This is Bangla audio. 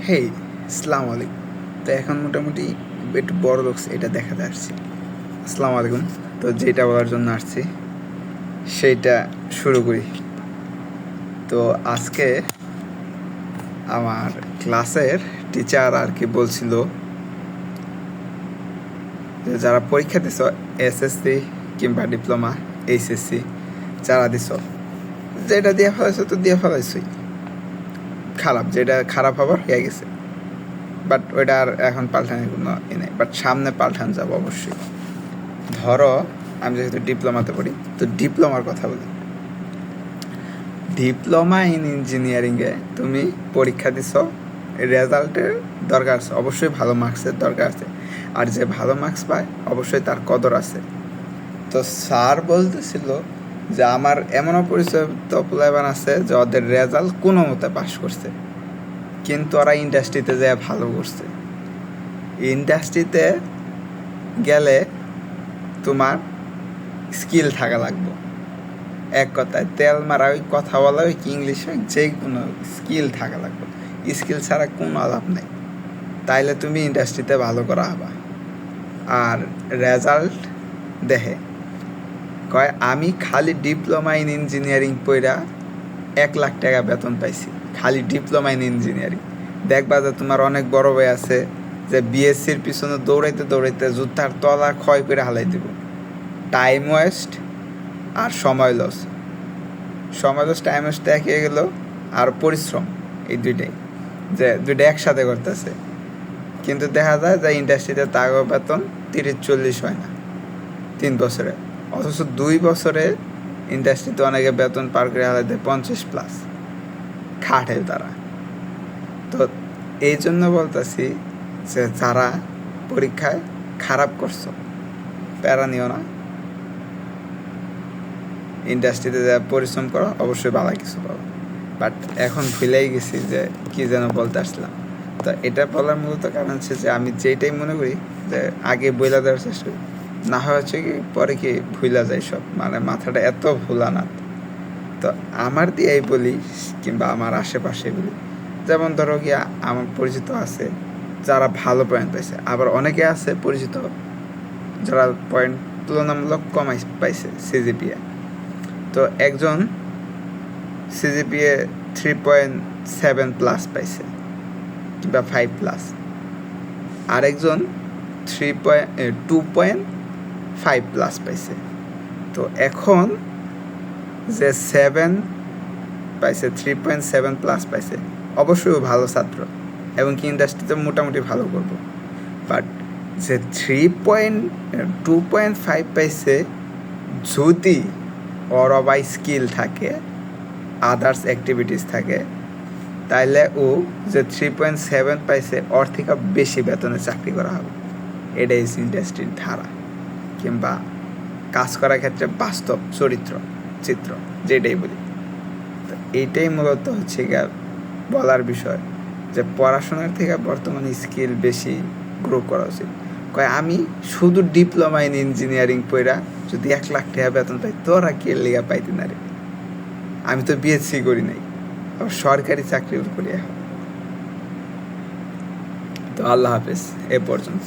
হেই, আসসালামু আলাইকুম। তো এখন মোটামুটি একটু বড় লোক এটা দেখাতে আসছি। আসসালামু আলাইকুম। তো যেটা বলার জন্য আসছি সেইটা শুরু করি। তো আজকে আমার ক্লাসের টিচার আর কি বলছিল যে যারা পরীক্ষা দিছ এসএসসি কিংবা ডিপ্লোমা, এইচএসসি যারা দিছ, যেটা দিয়ে ফেলাইছো তো দিয়ে ফেলাইছই, খারাপ যেটা খারাপ হবার হয়ে গেছে, বাট ওইটা আর এখন পাল্টানোর কোনো নেই। বাট সামনে পাল্টানো যাবো অবশ্যই। ধরো আমি যেহেতু ডিপ্লোমাতে পড়ি, তো ডিপ্লোমার কথা বলি। ডিপ্লোমা ইন ইঞ্জিনিয়ারিংয়ে তুমি পরীক্ষা দিছ, রেজাল্টের দরকার আছে, অবশ্যই ভালো মার্কসের দরকার আছে। আর যে ভালো মার্কস পায় অবশ্যই তার কদর আছে। তো স্যার বলতেছিল যে আমার এমনও পরিচিত প্লেয়ার আছে যে ওদের রেজাল্ট কোনো মতে পাস করছে, কিন্তু ওরা ইন্ডাস্ট্রিতে যেয়ে ভালো করছে। ইন্ডাস্ট্রিতে গেলে তোমার স্কিল থাকা লাগবে। এক কথায় তেল মারা, ওই কথা বলা, ওই ইংলিশ, ওই যে কোনো স্কিল থাকা লাগবে। স্কিল ছাড়া কোনো লাভ নেই। তাইলে তুমি ইন্ডাস্ট্রিতে ভালো করা হবা। আর রেজাল্ট দেখে কয় আমি খালি ডিপ্লোমা ইন ইঞ্জিনিয়ারিং পড়া 1,00,000 টাকা বেতন পাইছি, খালি ডিপ্লোমা ইন ইঞ্জিনিয়ারিং। দেখবা যে তোমার অনেক বড় ভাই আছে যে বিএসসির পিছনে দৌড়াইতে দৌড়াইতে জুতার তলা ক্ষয় করে হালাই দিব। টাইম ওয়েস্ট আর সময় লস, টাইম ওয়েস্ট একই গেল, আর পরিশ্রম, এই দুইটাই যে দুইটা একসাথে করতেছে। কিন্তু দেখা যায় যে ইন্ডাস্ট্রিতে তার বেতন 30-40 হয় না 3 বছরে, অথচ 2 বছরে ইন্ডাস্ট্রিতে অনেকে বেতন পার করে হালাইতে 50+ খাটে তারা। তো এই জন্য বলতেছি যে যারা পরীক্ষায় খারাপ করছো, প্যারা নিও না, ইন্ডাস্ট্রিতে যা পরিশ্রম করো, অবশ্যই ভালো কিছু পাবো। বাট এখন ভুলেই গেছি যে কী যেন বলতে আসলাম। তো এটা বলার মূলত কারণ হচ্ছে যে আমি যেটাই মনে করি যে আগে বইলা দেওয়ার চেষ্টা করি, না হয় হচ্ছে কি পরে কি ভুলা যায় সব, মানে মাথাটা এত ভুলা না। তো আমার দিয়েই বলি কিংবা আমার আশেপাশে বলি, যেমন ধরো গিয়া আমার পরিচিত আছে যারা ভালো পয়েন্ট পাইছে, আবার অনেকে আছে পরিচিত যারা পয়েন্ট তুলনামূলক কমাই পাইছে সিজিপিএ। তো একজন সিজিপিএ 3.7+ পাইছে কিংবা 5+, আরেকজন 2.5+ পাইছে। তো এখন যে 7 পাইছে, 3.7+ পাইছে, অবশ্যই ভালো ছাত্র এবং কি ইন্ডাস্ট্রিতে মোটামুটি ভালো করবো। বাট যে 2.5 পাইছে, যদি ওর বাই স্কিল থাকে, আদার্স অ্যাক্টিভিটিস থাকে, তাইলে ও যে 3.7 পাইছে ওর থেকে বেশি বেতনে চাকরি করা হবে। এটাই ইন্ডাস্ট্রির ধারা কিংবা কাজ করার ক্ষেত্রে বাস্তব চিত্র যেটাই বলি। তো এইটাই মূলত হচ্ছে গিয়ে বলার বিষয় যে পড়াশোনার থেকে বর্তমানে স্কিল বেশি গ্রো করা উচিত। আমি শুধু ডিপ্লোমা ইন ইঞ্জিনিয়ারিং পড়া যদি 1,00,000 টাকা বেতন পাই, তোরা কে লেগা পাইতে না রে? আমি তো বিএসসি করি নাই, আবার সরকারি চাকরিও করি এখন। তো আল্লাহ হাফেজ, এ পর্যন্ত।